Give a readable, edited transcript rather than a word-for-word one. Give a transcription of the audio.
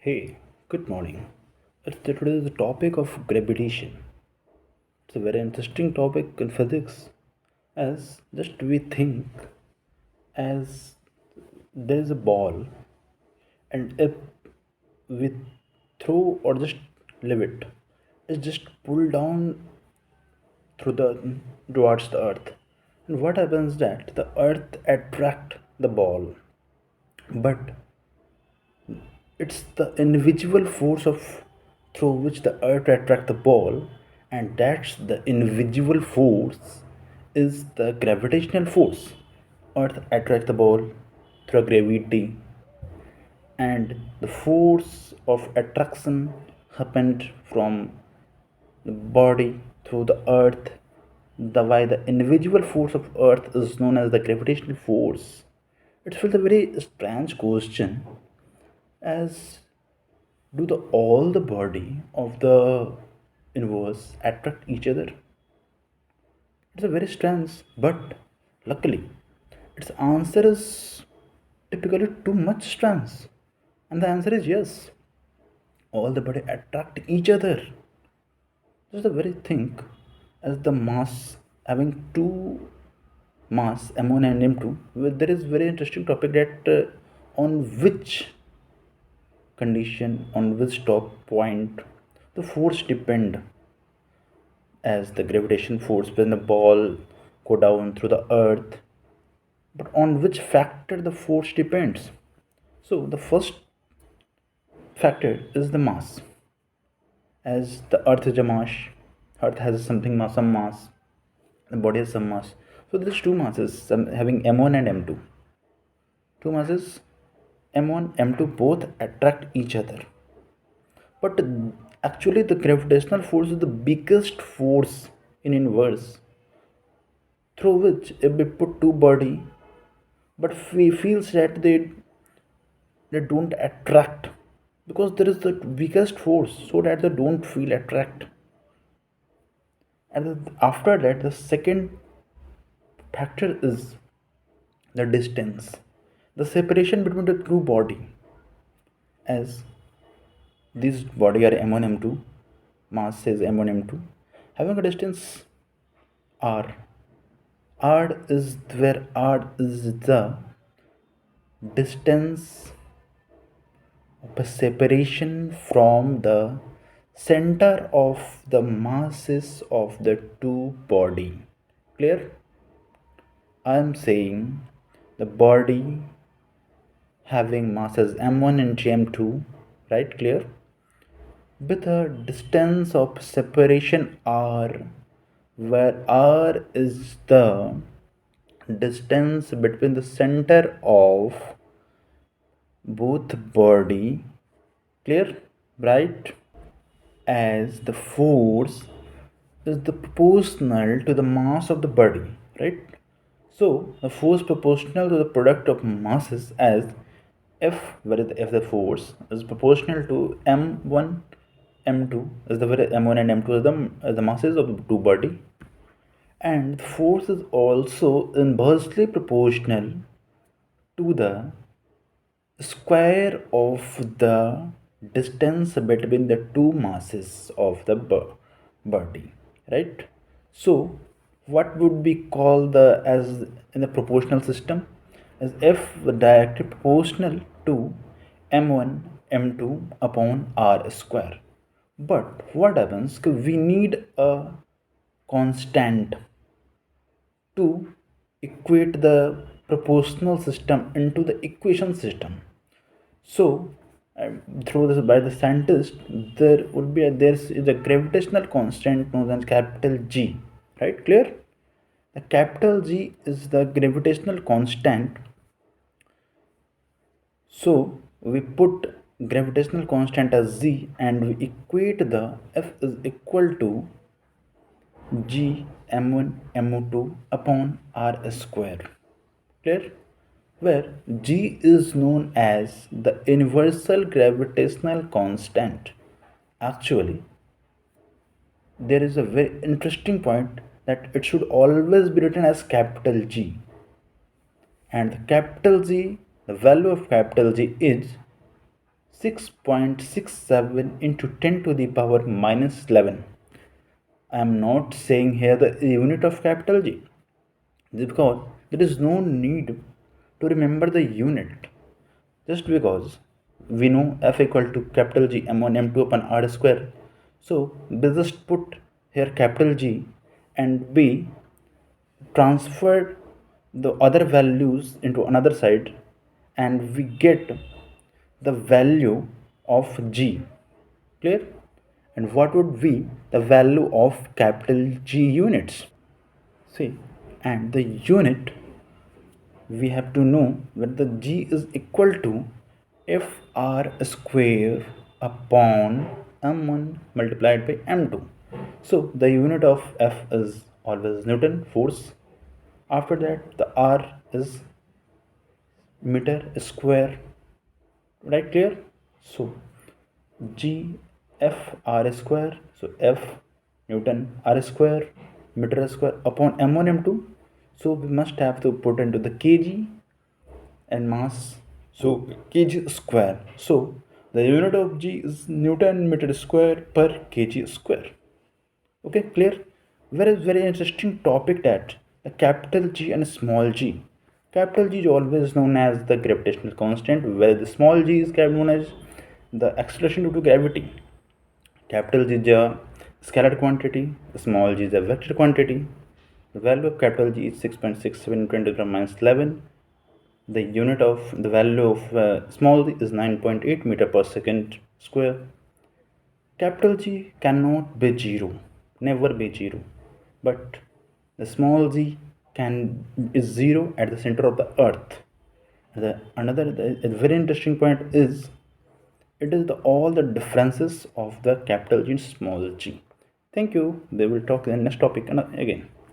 Hey, good morning. Today is the topic of gravitation. It's a very interesting topic in physics, as just we think as there is a ball, and if we throw or just leave it, it's just pulled down through the towards the earth. And what happens that the earth attract the ball, but it's the individual force of through which the earth attract the ball, and that's the individual force is the gravitational force. Earth attract the ball through gravity, and the force of attraction happened from the body through the earth. The why the individual force of earth is known as the gravitational force. It feels a very strange question, as do the all the body of the universe attract each other? It's a very strange, but luckily its answer is typically too much strange, and the answer is yes, all the body attract each other. This is the very thing, as the mass having two mass m1 and m2. There is very interesting topic that on which condition, on which top point the force depend, as the gravitation force when the ball go down through the earth, but on which factor the force depends. So the first factor is the mass, as the earth is a mass, earth has something mass, some mass, the body has some mass. So there's two masses, having m1 and m2. Two masses m1 m2 both attract each other, but actually the gravitational force is the biggest force in universe, through which if we put two body, but we feels that they don't attract, because there is the biggest force, so that they don't feel attract. And after that, the second factor is the distance, the separation between the two body, as these body are m1 m2, mass is m1 m2, having a distance r. R is where r is the distance of a separation from the center of the masses of the two body. Clear? I am saying the body having masses m1 and m2, right? Clear? With a distance of separation r, where r is the distance between the center of both body. Clear? Right? As the force is the proportional to the mass of the body, right? So the force proportional to the product of masses, as F, where is the F, the force is proportional to m1 m2, is the where m1 and m2 is the masses of the two body, and the force is also inversely proportional to the square of the distance between the two masses of the body, right? So what would be called the, as in the proportional system, as f directly proportional to m1 m2 upon r square. But what happens, we need a constant to equate the proportional system into the equation system. So, through this by the scientist, there would be there is a gravitational constant known as capital G. Right? Clear? The capital G is the gravitational constant. So we put gravitational constant as Z, and we equate the F is equal to G m1 m2 upon r square. Clear? Where G is known as the universal gravitational constant. Actually, there is a very interesting point that it should always be written as capital G. And the capital G, the value of capital G is 6.67 into 10 to the power minus 11. I am not saying here the unit of capital G because there is no need to remember the unit, just because we know f equal to capital G m1 m2 upon r square. So we just put here capital G and b transferred the other values into another side, and we get the value of G. Clear? And what would be the value of capital G units? See, and the unit we have to know that the G is equal to FR square upon M1 multiplied by M2. So the unit of F is always Newton force. After that, the R is meter square. Right, clear? So G F R square. So F Newton R square meter square upon M1 M2. So we must have to put into the kg and mass. So kg square. So the unit of G is Newton meter square per kg square. Okay, clear? Very interesting topic, that the capital G and small g. Capital G is always known as the gravitational constant, where the small g is known as the acceleration due to gravity. Capital G is a scalar quantity, small g is a vector quantity. The value of capital G is 6.67 10 to the minus 11. The unit of the value of small g is 9.8 meter per second square. Capital G cannot be zero, never be zero, but the small z can is zero at the center of the earth. The very interesting point is it is all the differences of the capital G and small g. Thank you. They will talk in the next topic again.